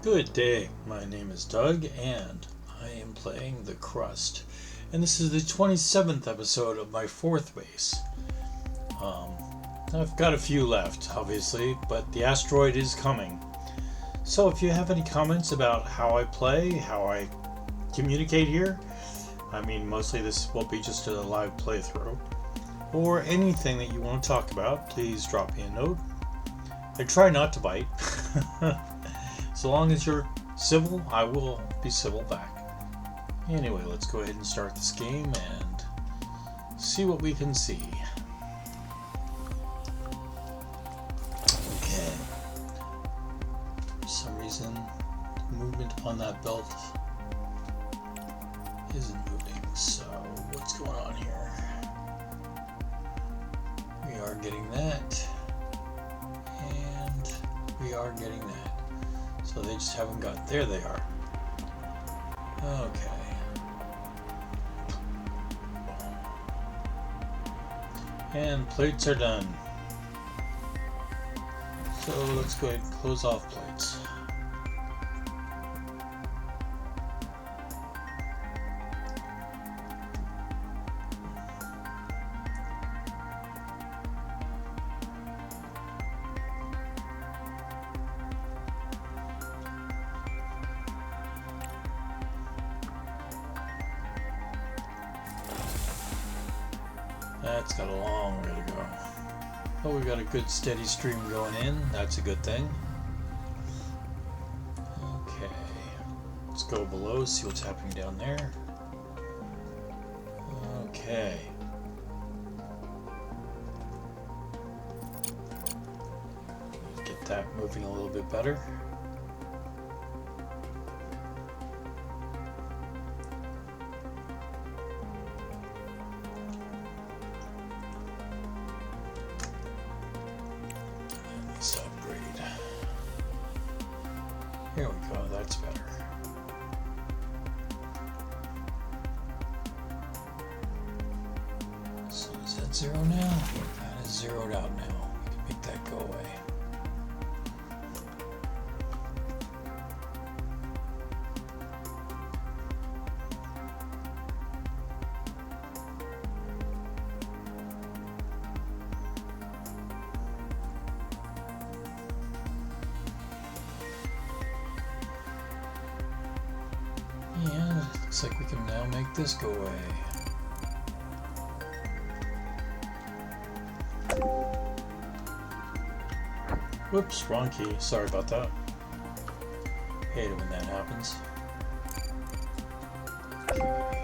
Good day, my name is Doug and I am playing the Crust, and this is the 27th episode of my fourth base. I've got a few left, obviously, but the asteroid is coming. So if you have any comments about how I play, how I communicate here, I mean mostly this will be just a live playthrough, or anything that you want to talk about, please drop me a note. I try not to bite. So long as you're civil, I will be civil back. Anyway, let's go ahead and start this game and see what we can see. Okay. For some reason, the movement on that belt isn't moving, so what's going on here? We are getting that, and we are getting that. So they just haven't got, there they are. Okay. And plates are done. So let's go ahead and close off plates. That's got a long way to go. Oh, we got a good steady stream going in. That's a good thing. Okay. Let's go below, see what's happening down there. Okay. Get that moving a little bit better. Upgrade. Here we go, that's better. So is that zero now? That is zeroed out now. We can make that go away. And it looks like we can now make this go away. Whoops, wrong key. Sorry about that. Hate it when that happens. Okay.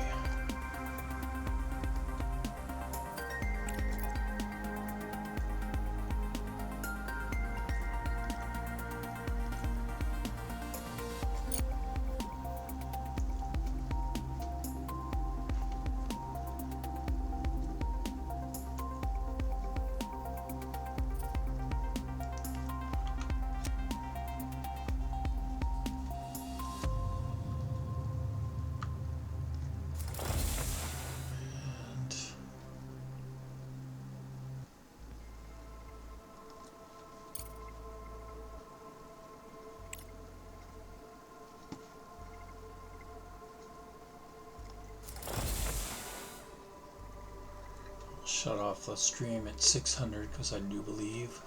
Shut off the stream at 600 because I do believe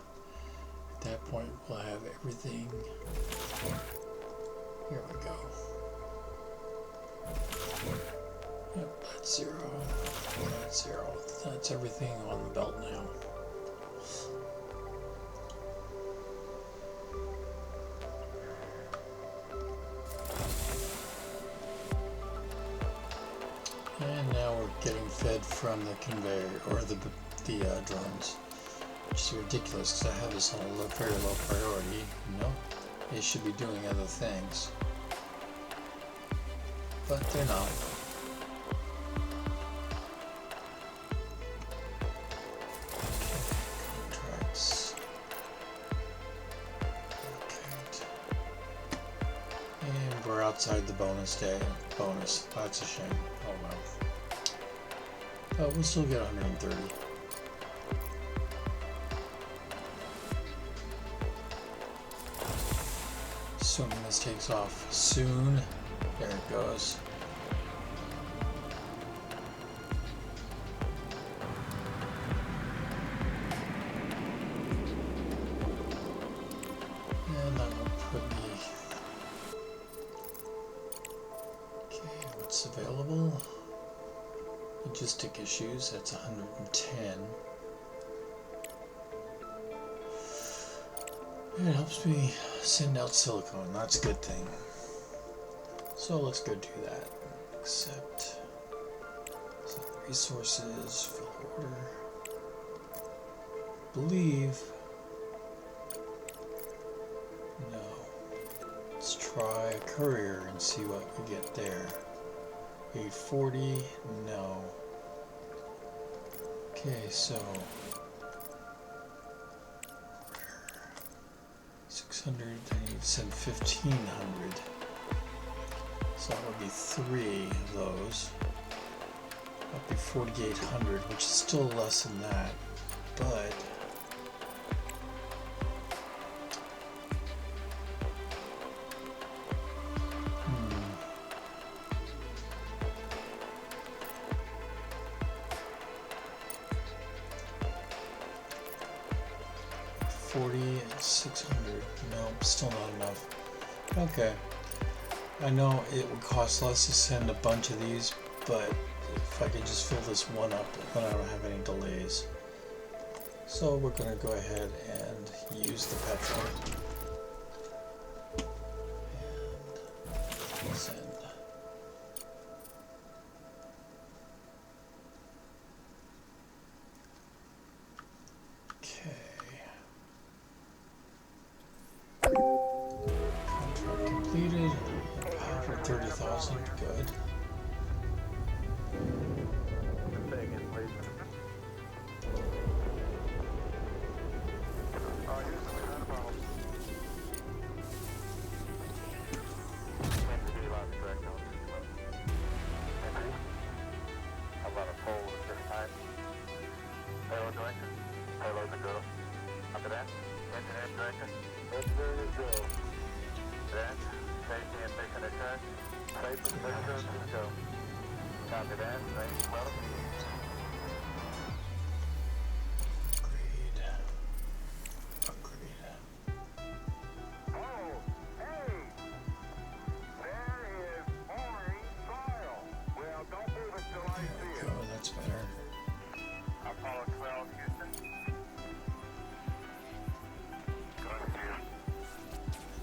at that point we'll have everything. Here we go. Yep, that's zero. That's zero. That's everything on the belt now. And now we're getting fed from the conveyor, or the drones, which is ridiculous because I have this on a very low priority. No, they should be doing other things, but they're not. Contracts. Okay. And we're outside the bonus day. Bonus. That's a shame. Oh well. Oh, we'll still get 130. assuming this takes off soon. There it goes. And that will put me... Okay, what's available? Logistic issues, that's 110. It helps me send out silicone, that's a good thing. So let's go do that. Accept resources, fill order. Believe. No. Let's try a courier and see what we get there. 840, no. Okay, so 600, I need to send 1500. So that would be 3 of those. That would be 4800, which is still less than that, but 600. Nope, still not enough. Okay. I know it would cost less to send a bunch of these, but if I could just fill this one up, then I don't have any delays. So we're going to go ahead and use the petrol. And send. Completed. For 30,000. Good.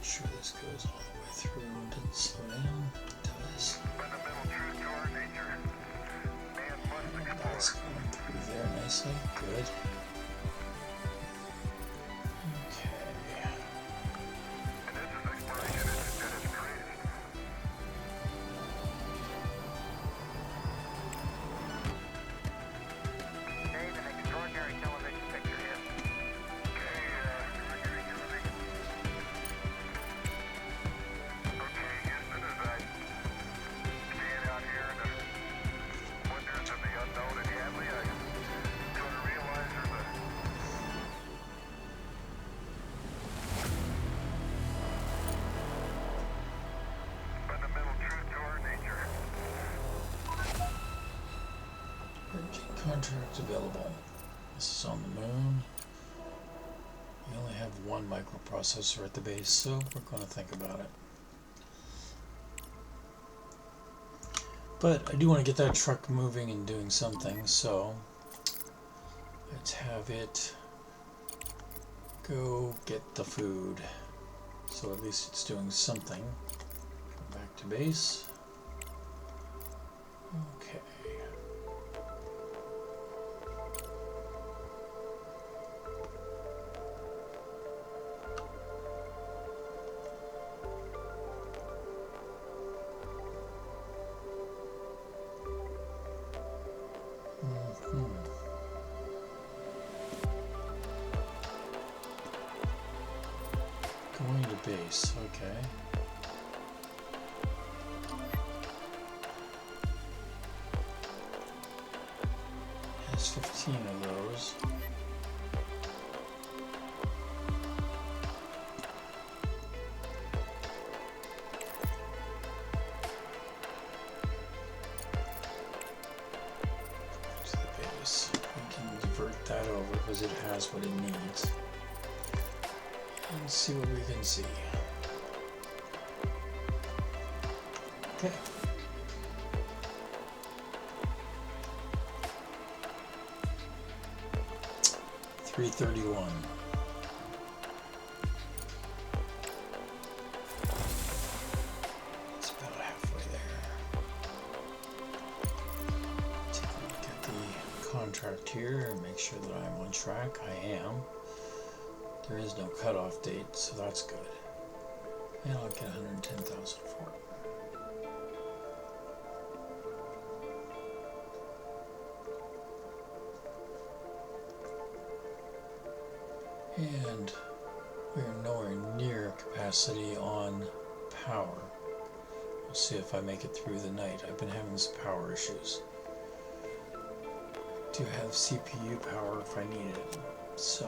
Sure this goes all the way through and doesn't slow down. It does. That's going through there nicely. Good. Okay. Contract available. This is on the moon. We only have one microprocessor at the base, so we're going to think about it. But I do want to get that truck moving and doing something, so let's have it go get the food. So at least it's doing something. Go back to base. Okay. Going to base, okay. Has 15 of those. because it has what it needs. And see what we can see. Okay. $331. It's about halfway there. Take a look at the contract here and make sure that I'm on track. I am. There is no cutoff date, so that's good. And I'll get 110,000 for it. And we're nowhere near capacity on power. We'll see if I make it through the night. I've been having some power issues. Do have CPU power if I need it. So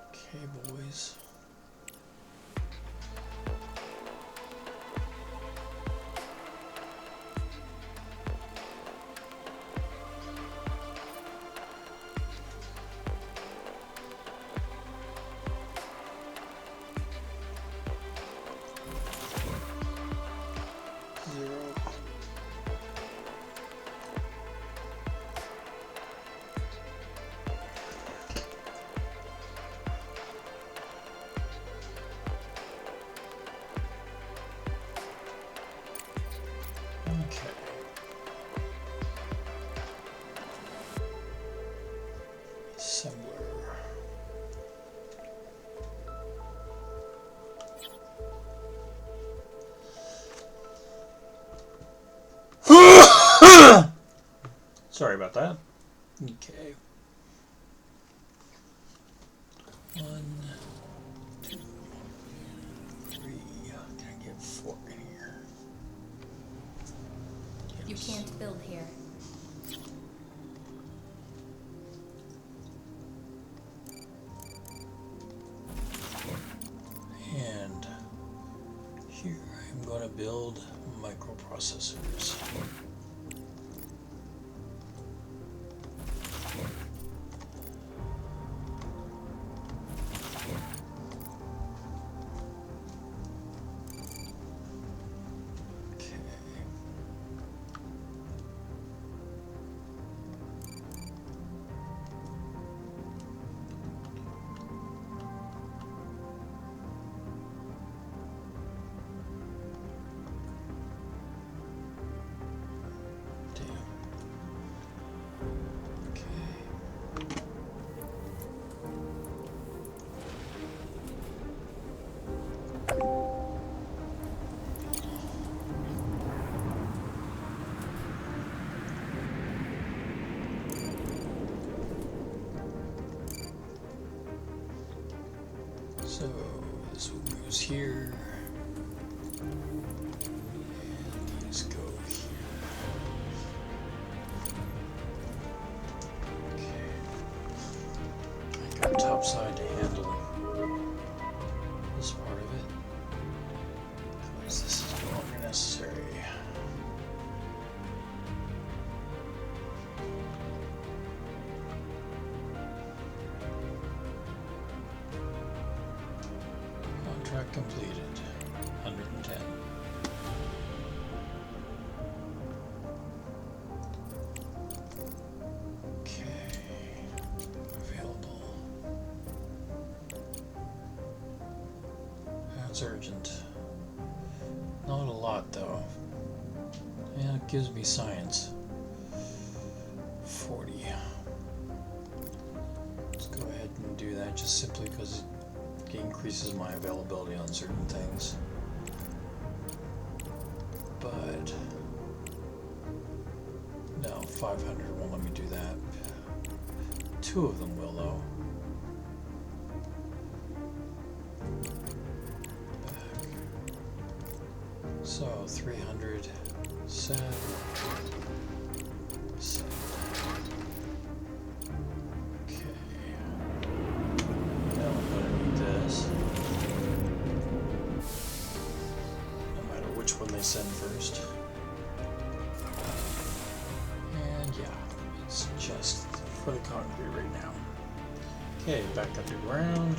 okay, boys. Sorry about that. Okay. 1, 2, 3. Can I get 4 in here? Yes. You can't build here. And here I'm going to build microprocessors. So this one goes here, and these go here. Okay. I got top side to handle this part of it, because this is no longer necessary. Contract completed. 110. Okay. Available. That's urgent. Not a lot though. And it gives me science. 40. Let's go ahead and do that just simply because it increases my availability on certain things. But no, 500 won't let me do that. 2 of them will though. Back. So 300 set. Set. When they send first. for the concrete right now. Okay, back underground.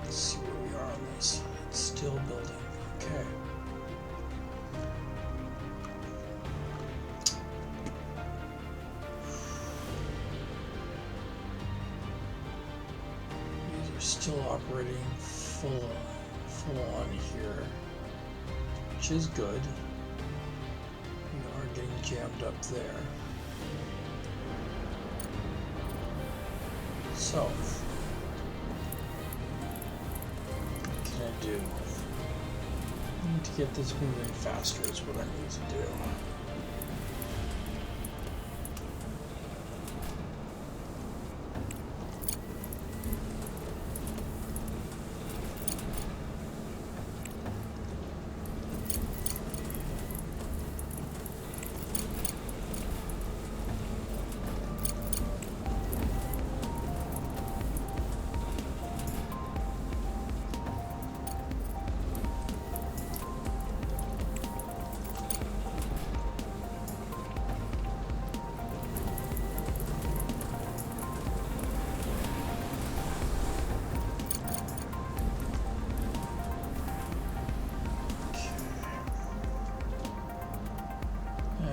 Let's see where we are on this. It's still building. Okay. These are still operating full on here, which is good. We are getting jammed up there. So, what can I do? I need to get this moving faster is what I need to do.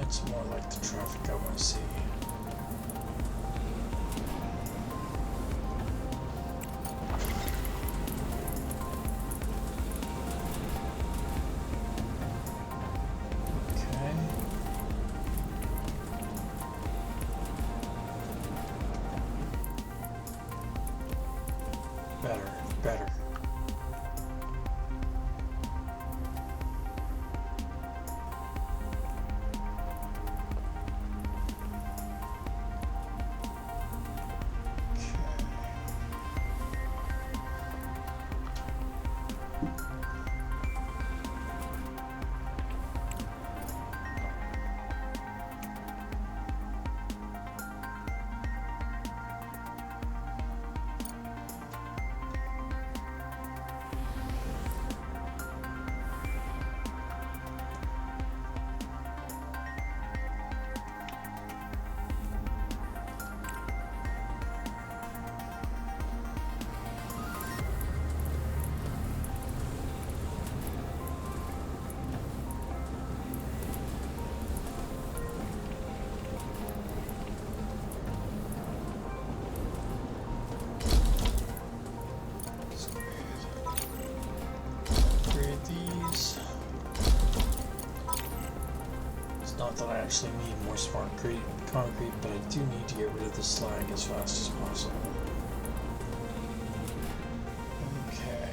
It's more like the traffic I want to see. Okay. Better. Not that I actually need more smart concrete, but I do need to get rid of the slag as fast as possible. Okay.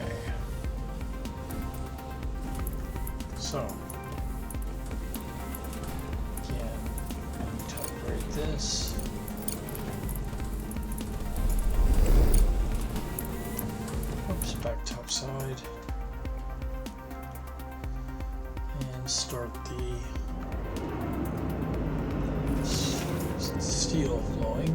So, again, I need to upgrade this. Oops, back top side. And start the steel flowing.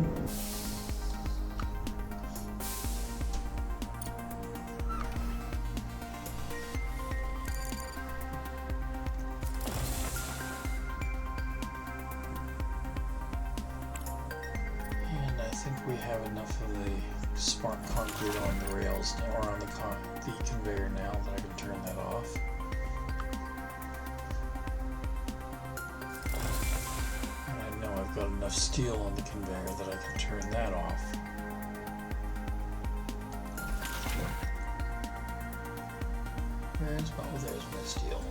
And I think we have enough of the smart concrete on the rails or on the conveyor now that I can turn that off. Got enough steel on the conveyor that I can turn that off. There's my steel.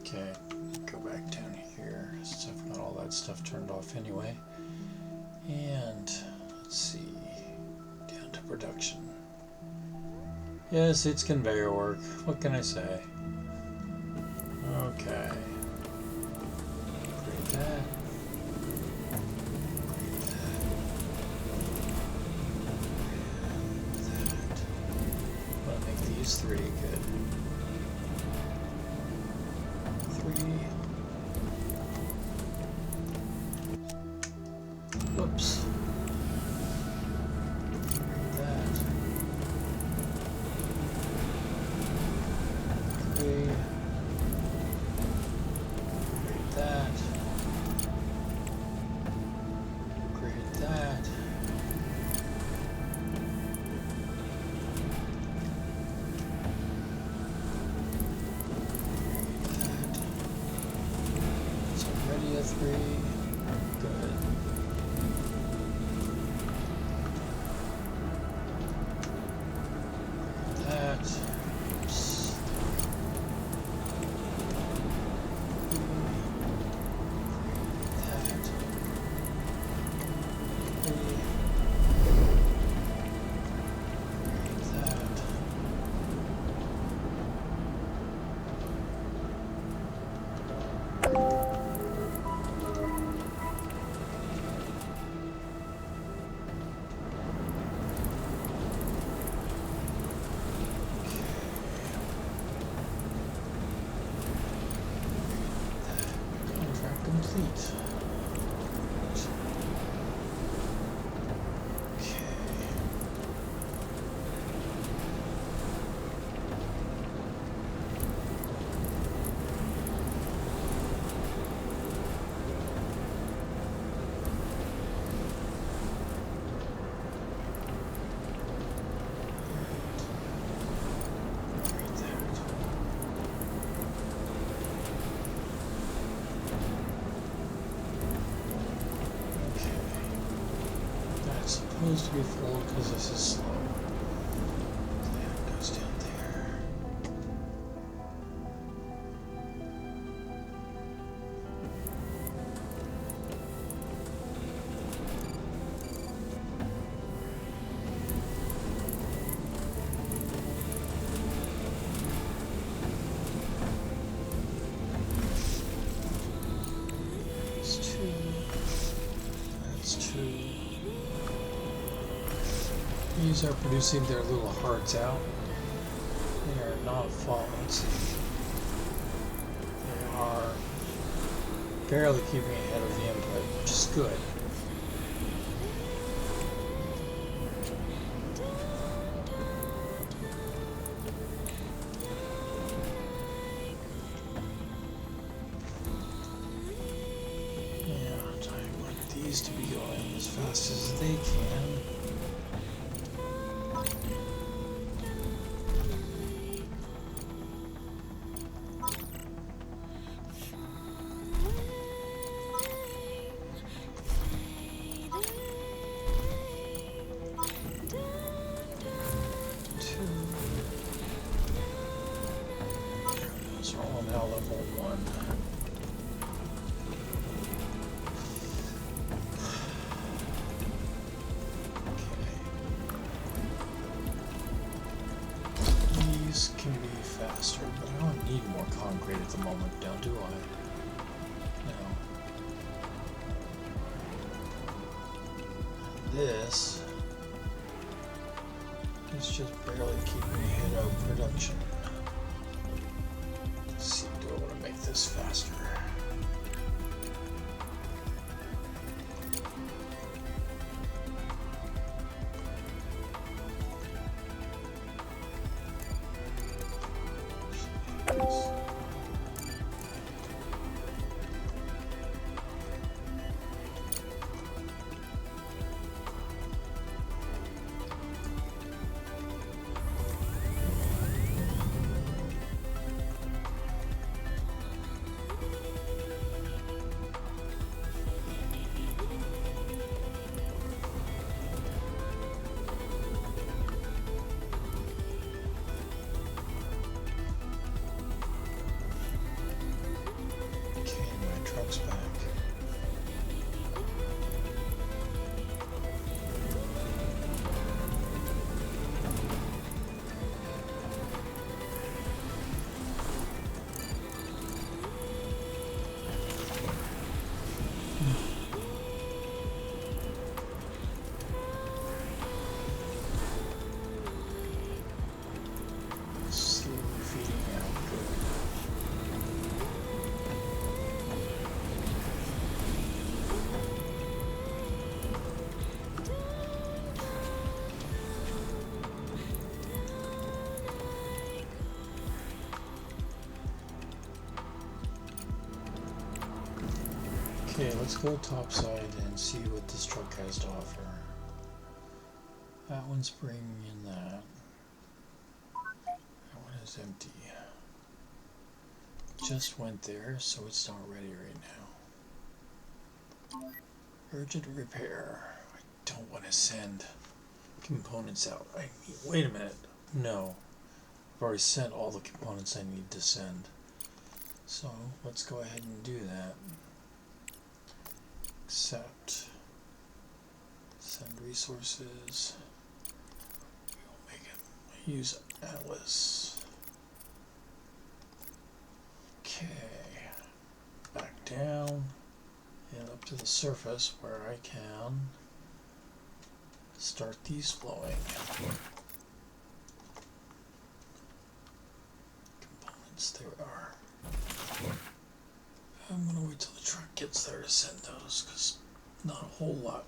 Okay, go back down here since I've got all that stuff turned off anyway. And let's see, down to production. Yes, it's conveyor work. What can I say? Okay. Upgrade that. Upgrade that. leaves 3. Good. 3. Whoops. That. 3. That. Create that. It's already a 3. Good. That. Oops. That. 3. That. Contract complete. Okay. Right there. Okay. That's supposed to be full because this is slow. That goes down there. That's 2. That's 2. These are producing their little hearts out. They are not falling. They are barely keeping ahead of the input, which is good. Yeah, I want these to be going as fast as they can. Those are all now level 1. Okay. These can be faster, but I don't need more concrete at the moment, now do I? No. This is just barely keeping ahead of production. Let's see, do I want to make this faster? let's go topside and see what this truck has to offer. That one's bringing in that. That one is empty. Just went there, so it's not ready right now. Urgent repair. I don't want to send components out. Wait a minute. No. I've already sent all the components I need to send. So let's go ahead and do that. Accept. Send resources. We'll make it use Atlas. Okay. Back down and up to the surface where I can start these flowing. Components, there are. I'm gonna wait till the truck gets there to send those, because not a whole lot.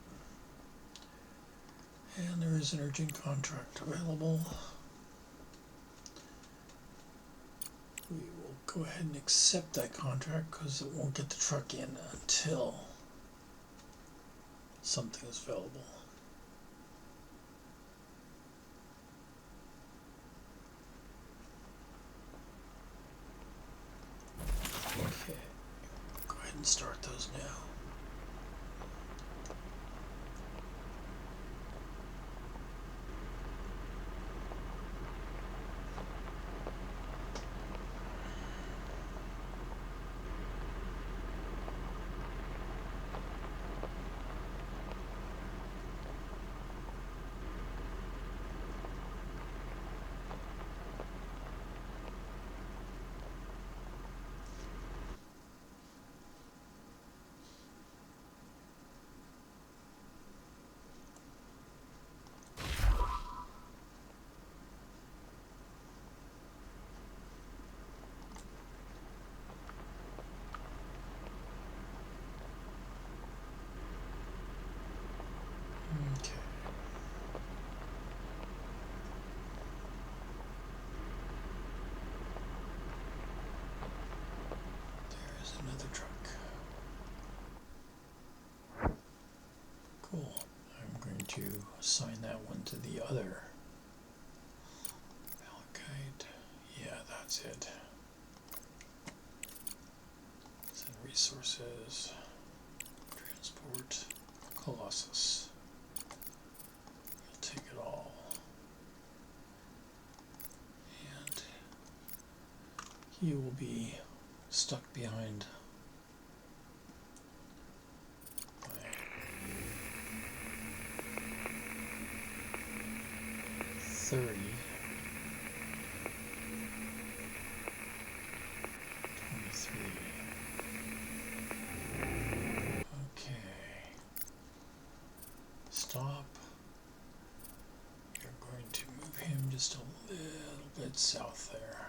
And there is an urgent contract available. We will go ahead and accept that contract because it won't get the truck in until something is available. Okay, go ahead and start those now. Okay. There's another truck. Cool. I'm going to assign that one to the other. Malachite. Yeah, that's it. Send resources. Transport. Colossus. We'll take it all. And he will be stuck behind 30, 23. Okay. Stop. You're going to move him just a little bit south there.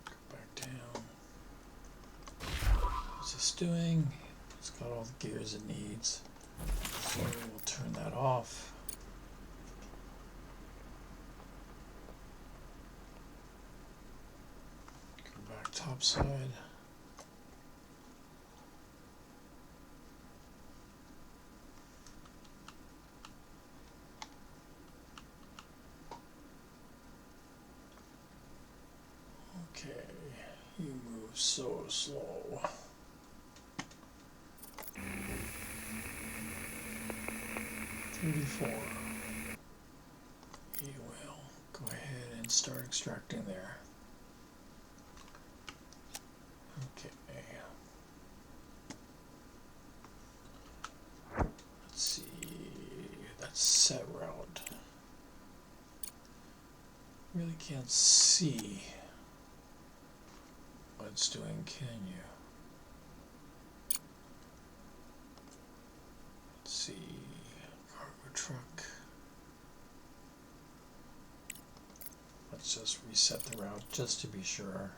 Go back down. What's this doing? It's got all the gears it needs. So we'll turn that off. Go back topside. Okay, you move so slow. 34. You will go ahead and start extracting there. Okay. Let's see. That's set route. Really can't see what it's doing, can you? Let's see. Cargo truck. Let's just reset the route just to be sure.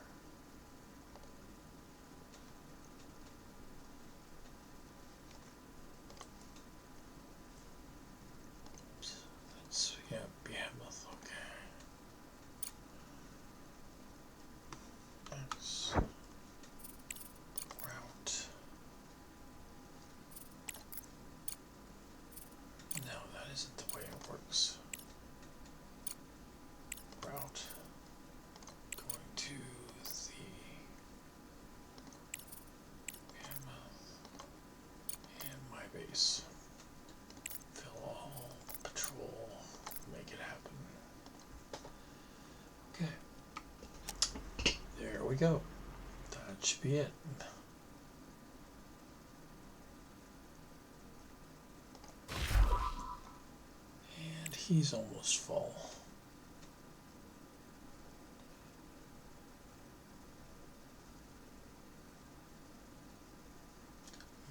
That's, yeah, behemoth, okay. nice. Fill all, patrol, make it happen. Okay. There we go. That should be it. And he's almost full.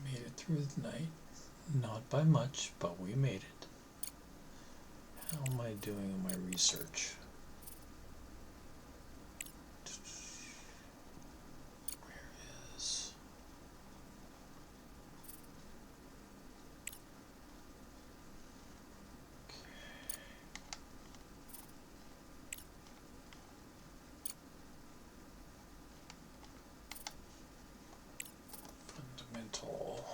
Made it through the night. Not by much, but we made it. How am I doing in my research? Where is... Fundamental.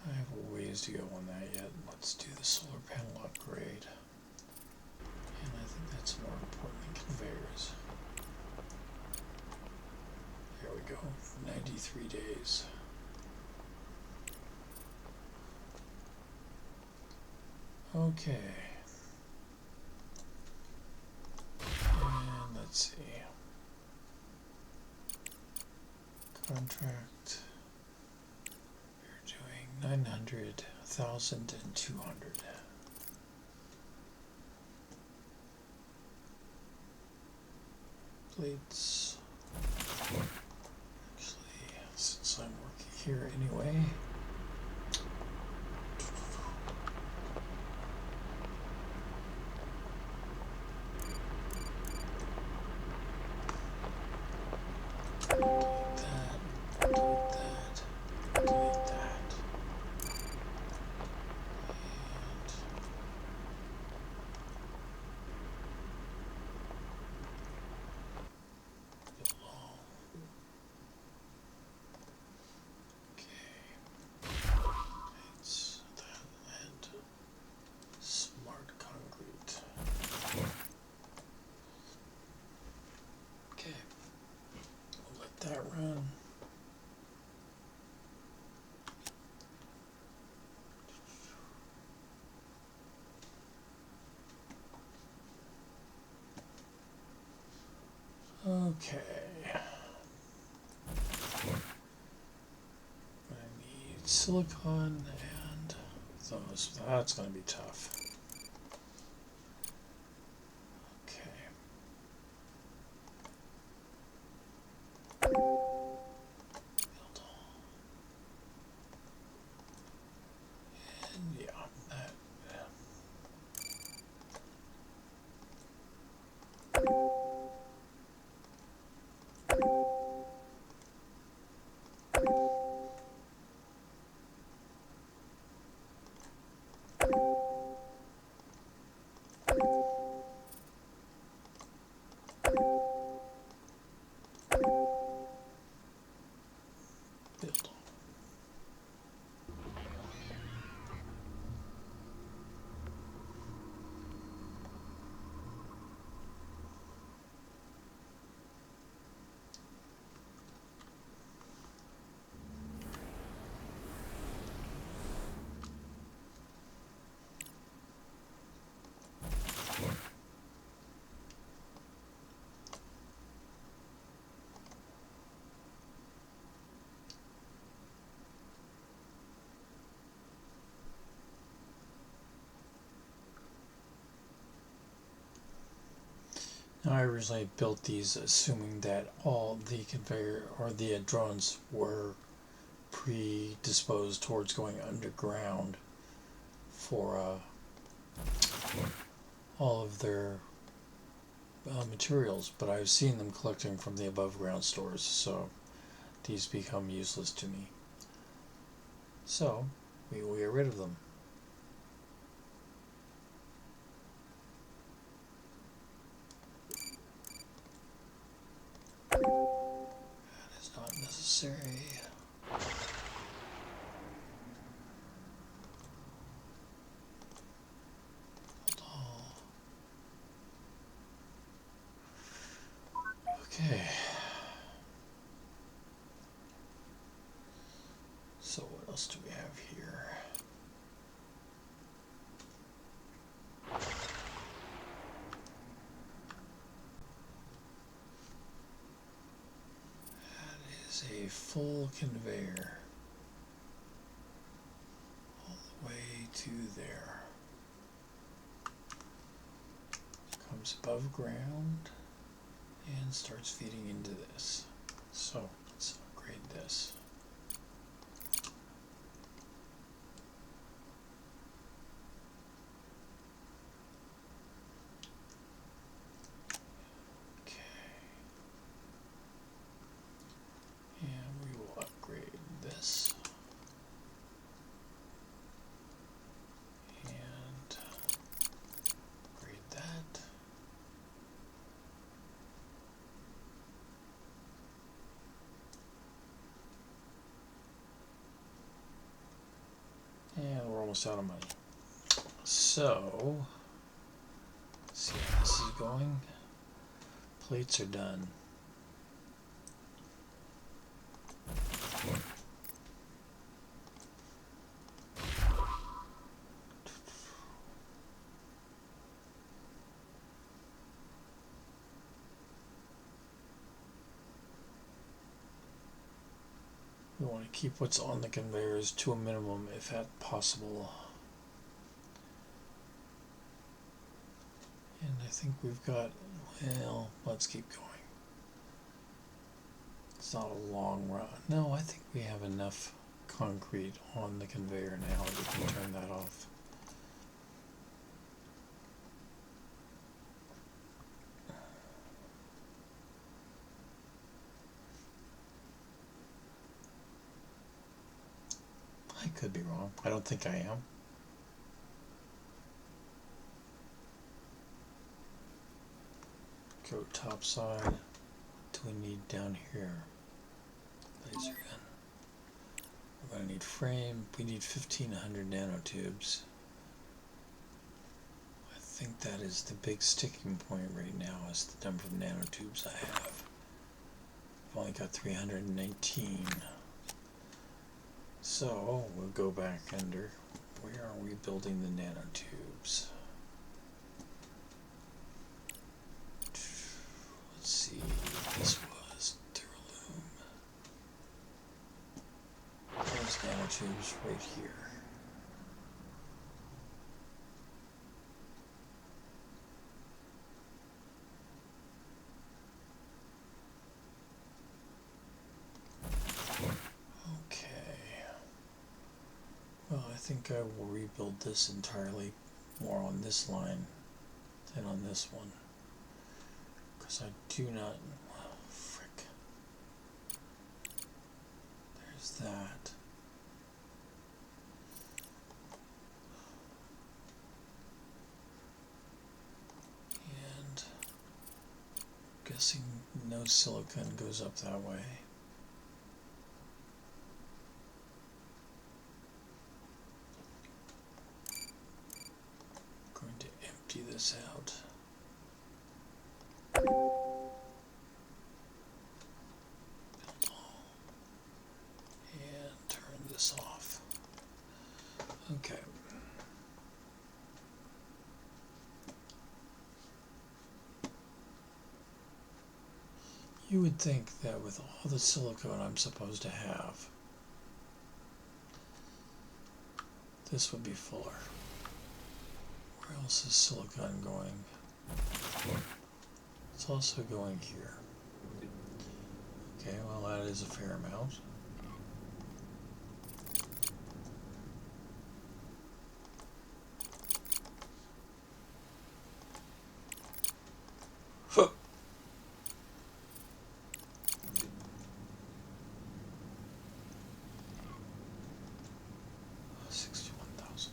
I have a ways to go on that yet. Let's do the solar panel upgrade. And I think that's more important than conveyors. There we go. 93 days. Okay. And let's see. Contract. We're doing 900, 1,000, and 200. Plates. Actually, since I'm working here anyway. That run. Okay. I need silicon and those. That's going to be tough. Now, I originally built these assuming that all the conveyor or the drones were predisposed towards going underground for all of their materials, but I've seen them collecting from the above ground stores, so these become useless to me. So we will get rid of them. That is not necessary. Okay. So else do we have here? That is a full conveyor all the way to there. Comes above ground and starts feeding into this. So let's upgrade this. And we will upgrade this. And upgrade that. And we're almost out of money. So, let's see how this is going. Plates are done. We want to keep what's on the conveyors to a minimum if at possible. And I think we've got, well, let's keep going. It's not a long run. No, I think we have enough concrete on the conveyor now that we can turn that off. I could be wrong. I don't think I am. Go top side. What do we need down here? Laser gun. We're going to need frame. We need 1500 nanotubes. I think that is the big sticking point right now, is the number of nanotubes I have. I've only got 319. So we'll go back under. Where are we building the nanotubes? Let's see. This was Duraloom. There's nanotubes right here. Well, I think I will rebuild this entirely more on this line than on this one. Because I do not... Oh, frick. There's that. And I'm guessing no silicon goes up that way. This out. Build all. And turn this off. Okay. You would think that with all the silicone I'm supposed to have, this would be fuller. Where else is silicon going? It's also going here. Okay, well that is a fair amount. Huh. 61,000.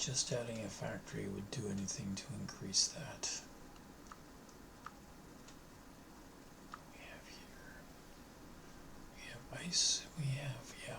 just adding a factory would do anything to increase that. We have here, we have ice, we have, yeah.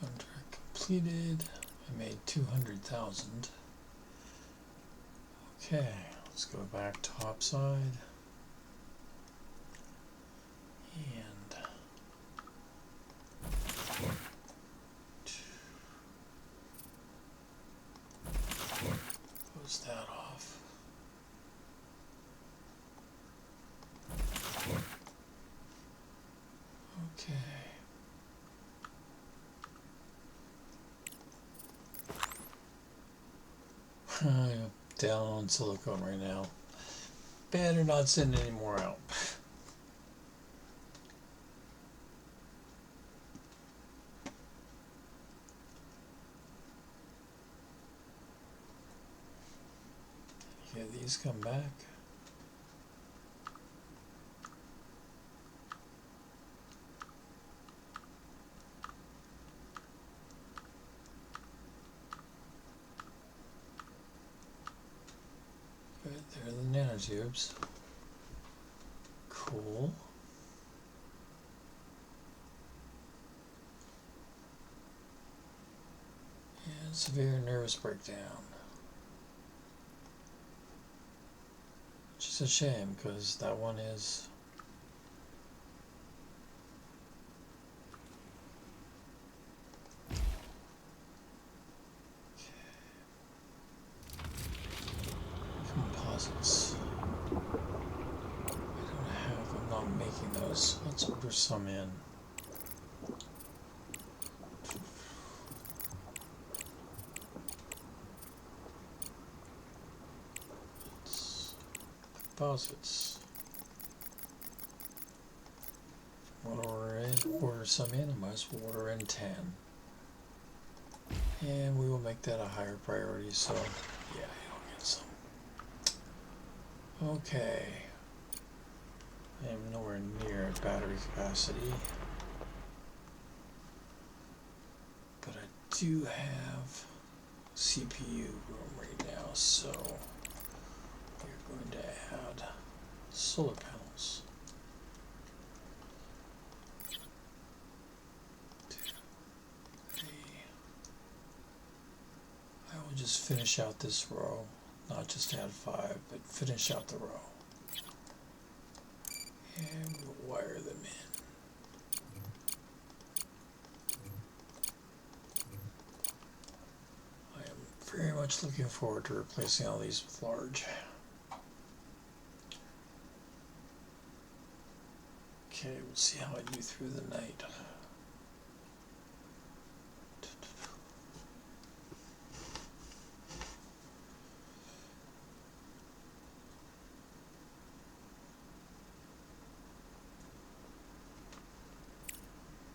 Contract completed. I made 200,000. Okay, let's go back top side. And close that off. Okay. I'm down on silicone right now. Better not send any more out. Yeah, these come back. Good, there are the nanotubes. Cool. And severe nervous breakdown. Which is a shame, because that one is... Composites. I'm not making those. Let's order some in. Composites. Order some in, I might as well order in 10. And we will make that a higher priority, so yeah, I'll get some. Okay. I am nowhere near battery capacity. But I do have CPU room right now, so we're going to add solar panels. 2, 3. I will just finish out this row, not just add 5, but finish out the row. And we'll wire them in. I am very much looking forward to replacing all these with large. Okay, we'll see how I do through the night.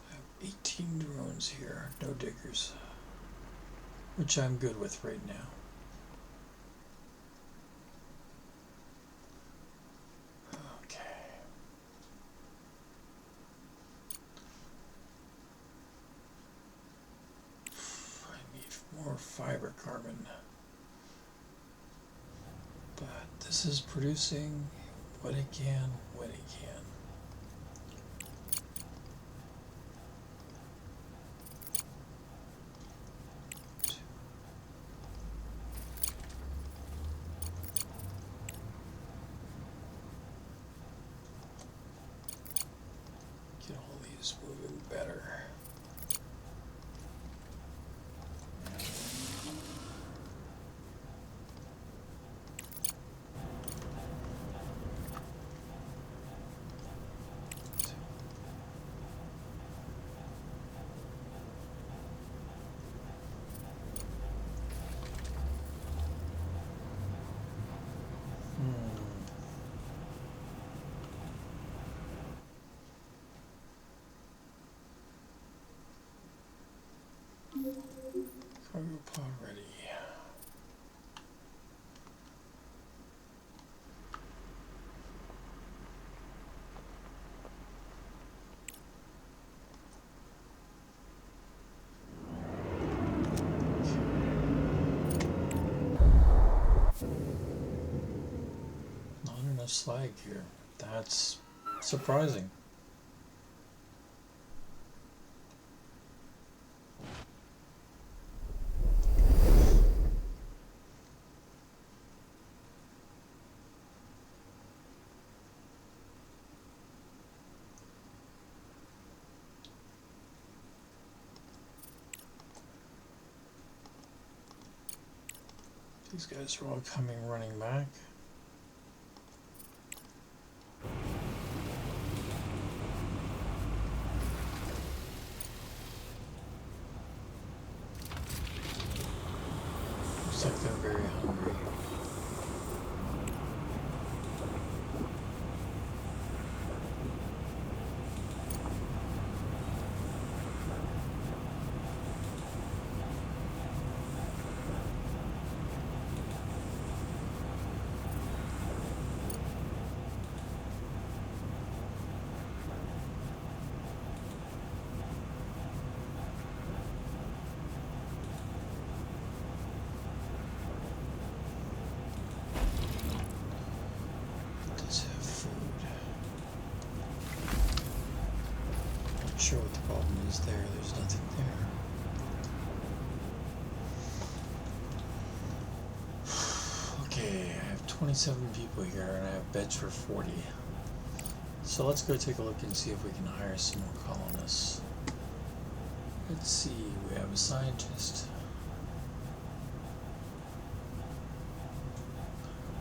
I have 18 drones here, no diggers, which I'm good with right now. fiber carbon. But this is producing what it can when it can. Get all these moving better. Cargo pod ready. Not enough slag here. That's surprising. These guys are all coming running back. Looks like they're very hungry. Sure what the problem is there. There's nothing there. Okay, I have 27 people here and I have beds for 40. So let's go take a look and see if we can hire some more colonists. Let's see, we have a scientist.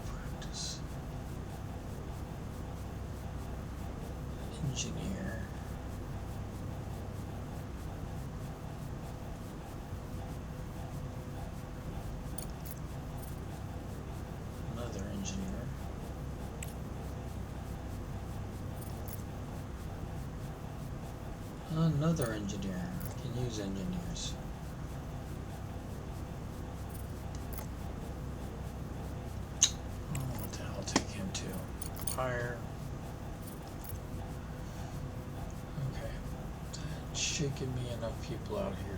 Practice. Engineer. Engineer. Another engineer. I can use engineers. Oh, what the hell? I'll take him too. Hire. Okay. That should give me enough people out here.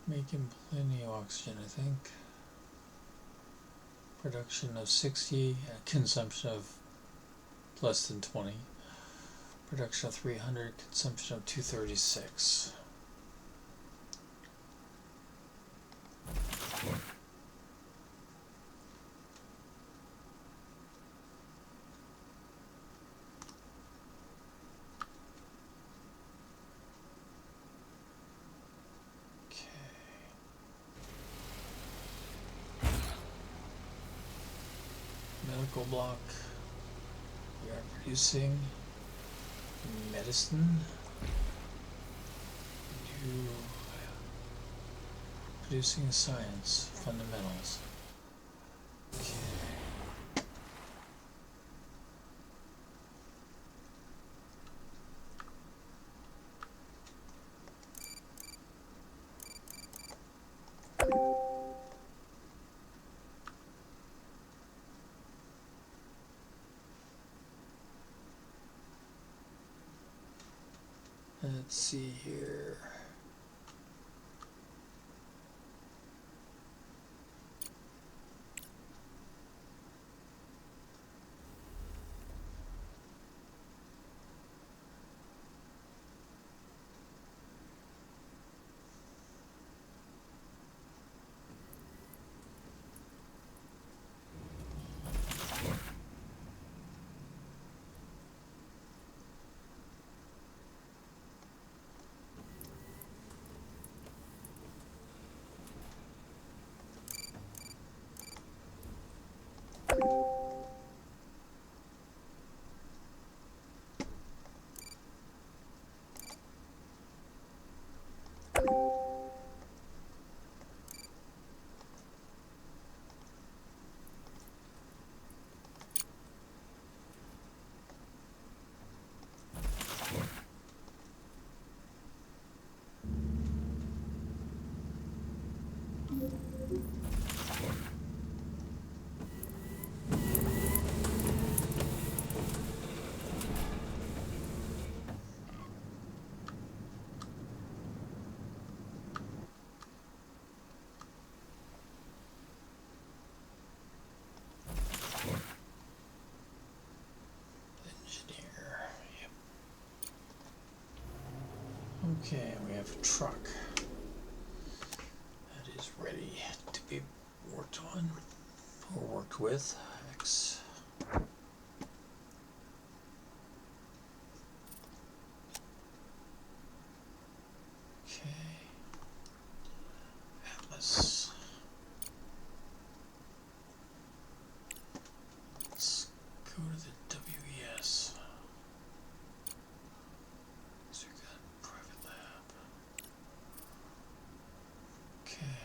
Making plenty of oxygen, I think. Production of 60, consumption of less than 20. Production of 300, consumption of 236. Medical block. We are producing medicine. Producing science fundamentals. Okay. Let's see here. Okay, we have a truck that is ready to be worked on or worked with. X. Okay. Atlas. Let's go to the WES. So we got private lab. Okay.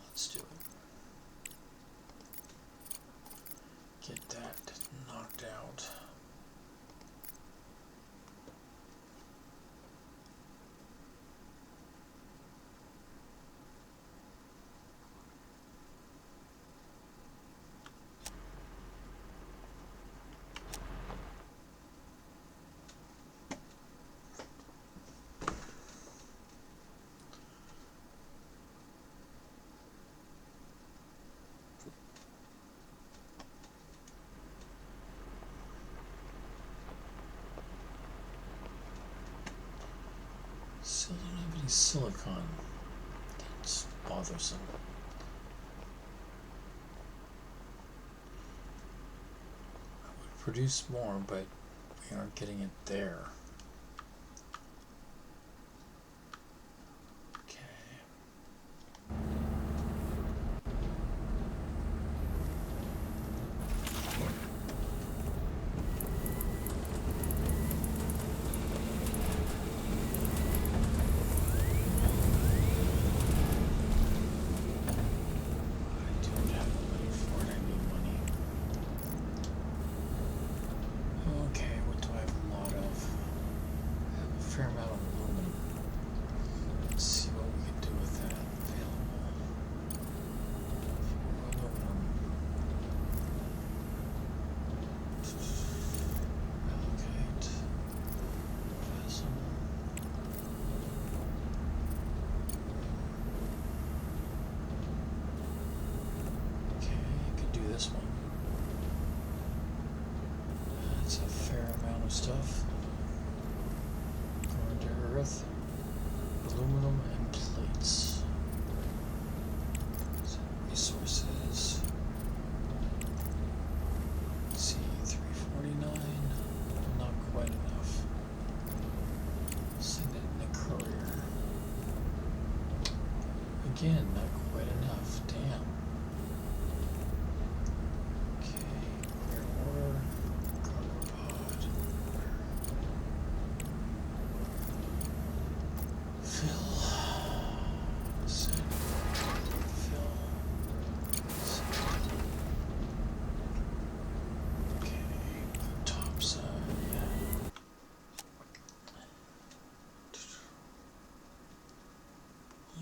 Let's do it. Get that knocked out. Still don't have any silicon. That's bothersome. I would produce more, but we aren't getting it there. Okay. Fair amount of aluminum. Let's see what we can do with that. Available aluminum. Allocate. Vessel. Okay, you can do this one. That's a fair amount of stuff. Earth, aluminum, and plates. So resources. C 349. Not quite enough. Send it in a courier. Again, not quite enough. Damn. Okay, clear order. Cargo pod. Fill. Send. Fill. Send. Okay, topside, yeah.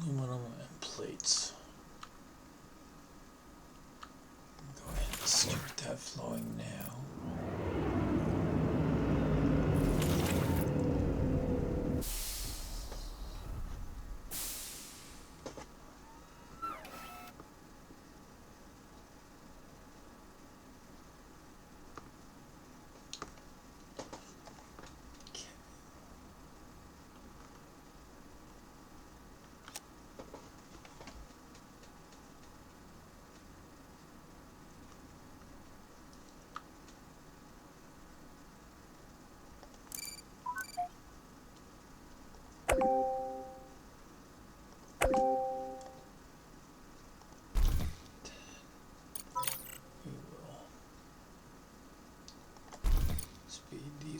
Aluminum and plates.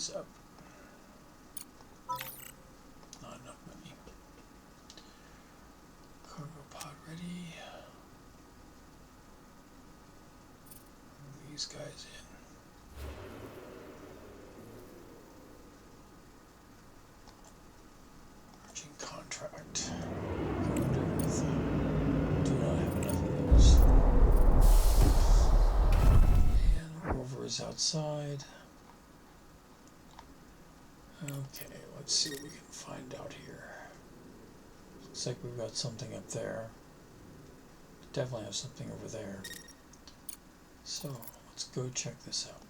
these up. Not enough money. Cargo pod ready. Move these guys in. Merging contract. Go into Earth. Do not have enough of those. And rover is outside. Okay, let's see what we can find out here. Looks like we've got something up there. Definitely have something over there. So let's go check this out.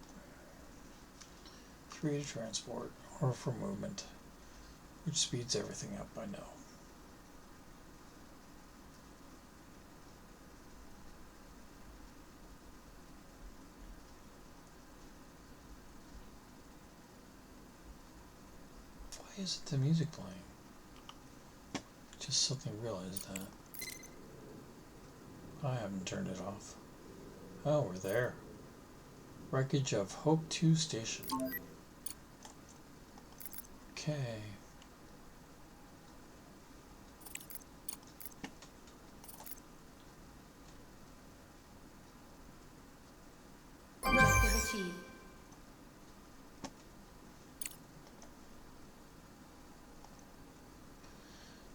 3 to transport, or for movement, which speeds everything up, I know. Why isn't the music playing? Just suddenly realized that. I haven't turned it off. Oh, we're there. Wreckage of Hope 2 Station. Okay. Objective achieved.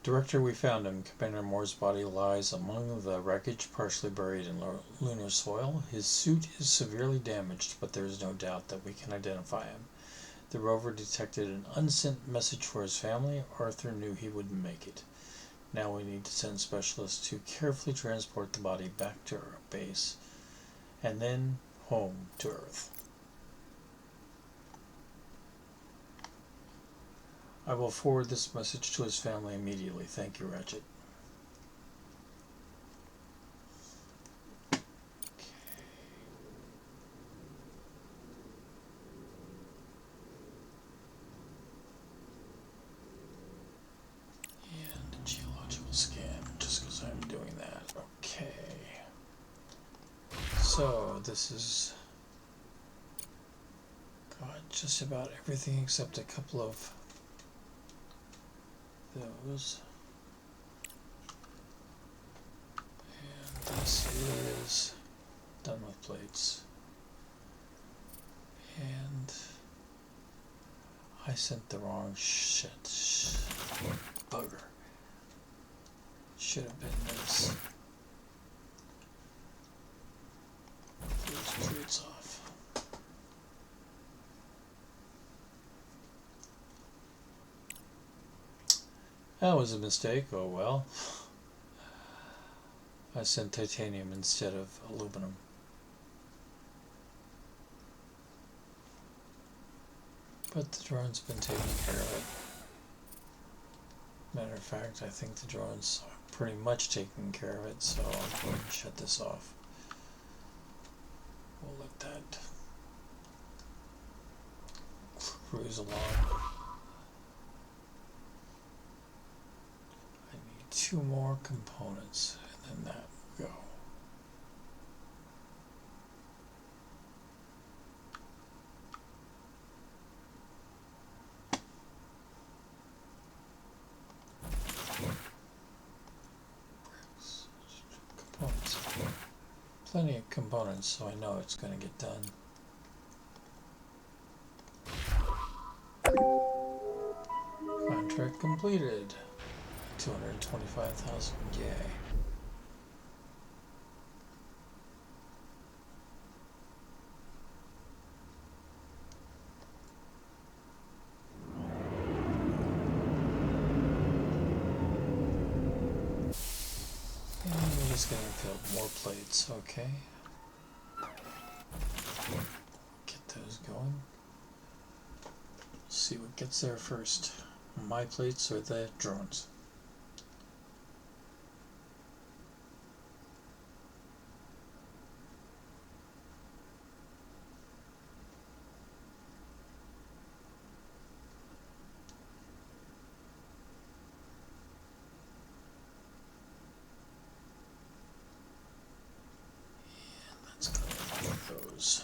Director, we found him. Commander Moore's body lies among the wreckage, partially buried in lunar soil. His suit is severely damaged, but there is no doubt that we can identify him. The rover detected an unsent message for his family. Arthur knew he wouldn't make it. Now we need to send specialists to carefully transport the body back to our base, and then home to Earth. I will forward this message to his family immediately. Thank you, Ratchet. And geological scan, just because I'm doing that. Okay. So, this is got just about everything except a couple of those. And this is done with plates. And I sent the wrong shit. Bugger. Should have been this. Those plates off. That was a mistake. Oh well. I sent titanium instead of aluminum. But the drone's been taking care of it. Matter of fact, I think the drone's pretty much taking care of it, so I'm going to shut this off. We'll let that cruise along. I need 2 more components, and then that will go. Components. Plenty of components, so I know it's going to get done. Contract completed. 225,000. Yay. And we're just going to build more plates, okay? Get those going. See what gets there first. My plates or the drones? And let's go with those.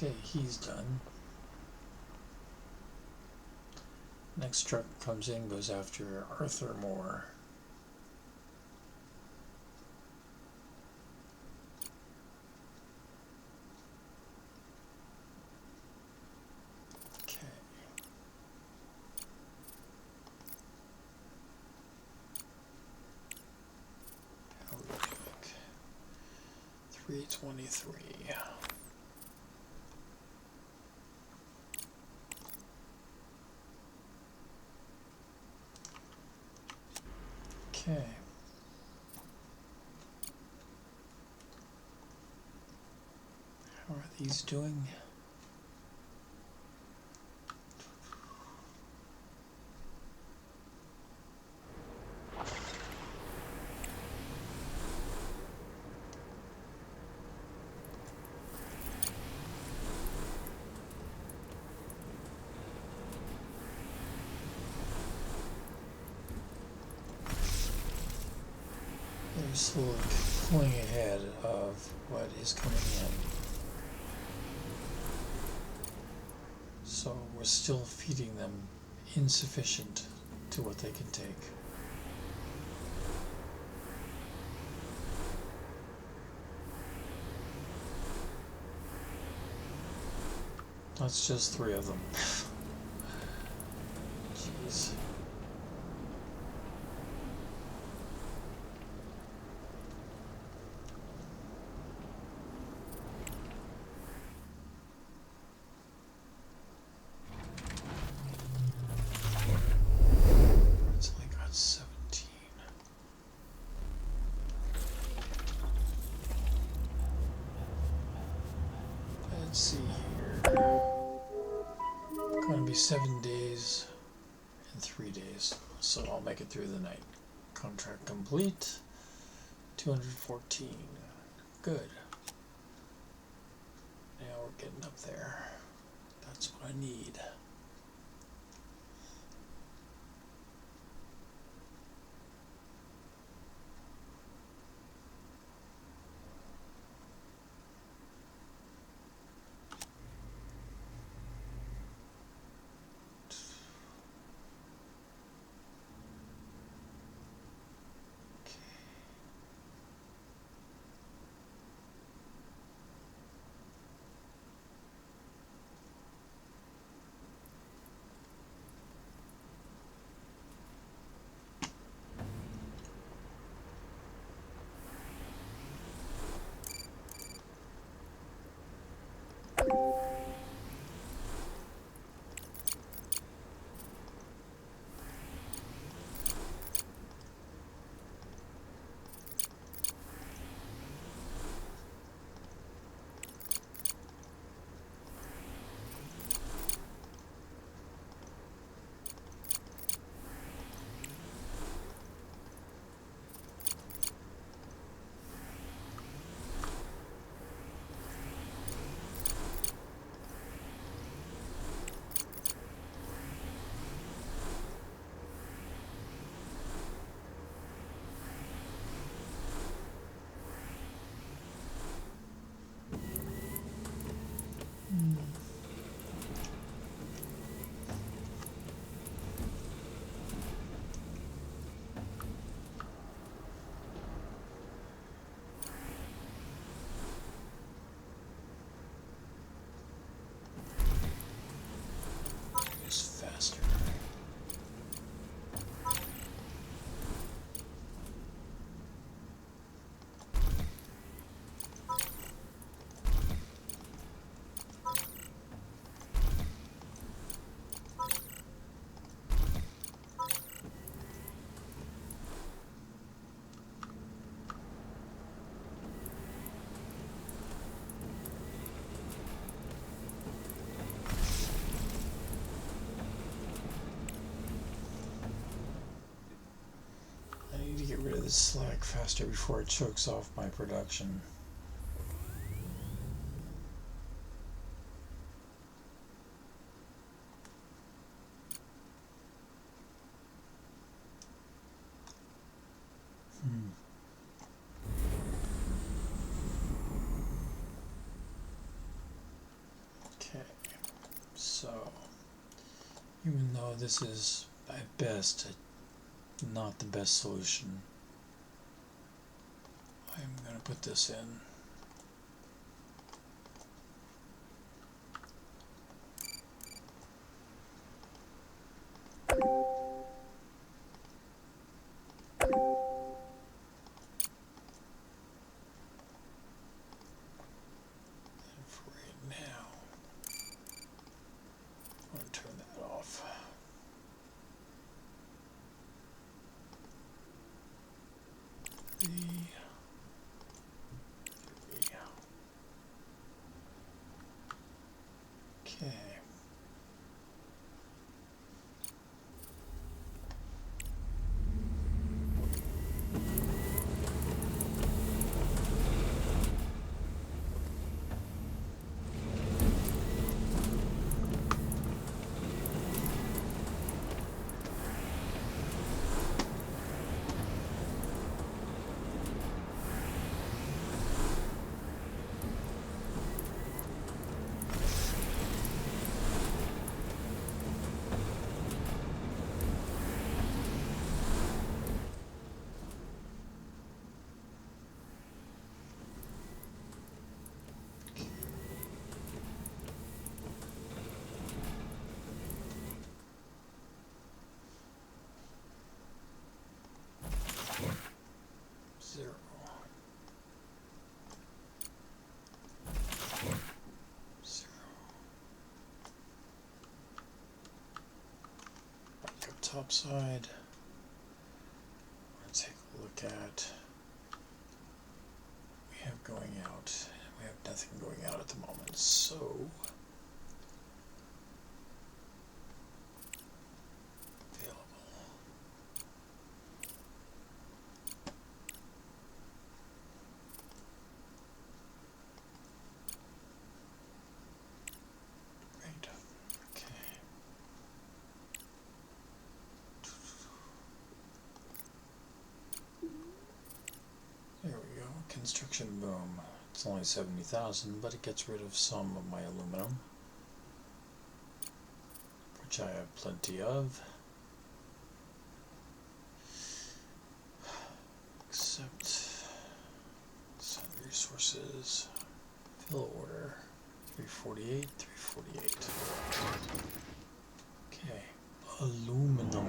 Okay, he's done. Next truck comes in, goes after Arthur Moore. Okay. How are we doing? 323. Okay. How are these doing? They're slowly pulling ahead of what is coming in. So we're still feeding them insufficient to what they can take. That's just 3 of them. Jeez. It's only got 17. Let's see here. Going to be 7 days and 3 days, so I'll make it through the night. Contract complete. 214. Good. Now we're getting up there. That's what I need. Faster. Get rid of this slack faster before it chokes off my production. So, even though this is at best not the best solution, I'm going to put this in. Okay. Top side. Let's take a look at we have going out. We have nothing going out at the moment, so available. Right. Okay. There we go. Construction boom. It's only 70,000, but it gets rid of some of my aluminum, which I have plenty of. Except send resources. Fill order. 348, 348. Okay. Aluminum.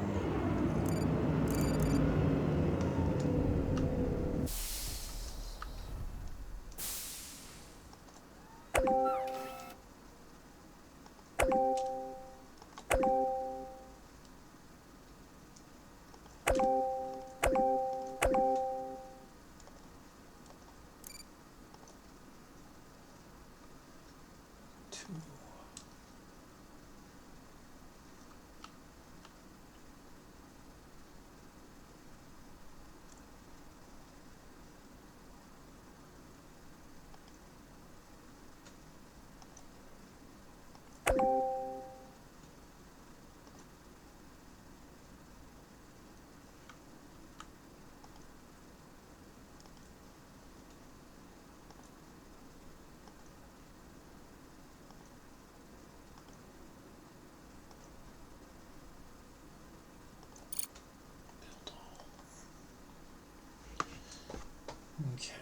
Okay.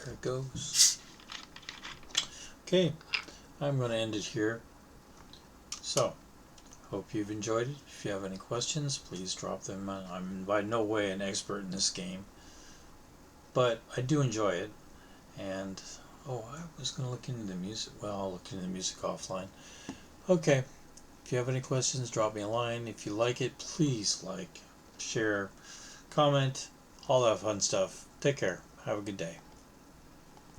There it goes. Okay, I'm going to end it here. So, hope you've enjoyed it. If you have any questions, please drop them. I'm by no way an expert in this game, but I do enjoy it. And, oh, I was going to look into the music. Well, I'll look into the music offline. Okay, if you have any questions, drop me a line. If you like it, please like, share, comment, all that fun stuff. Take care. Have a good day.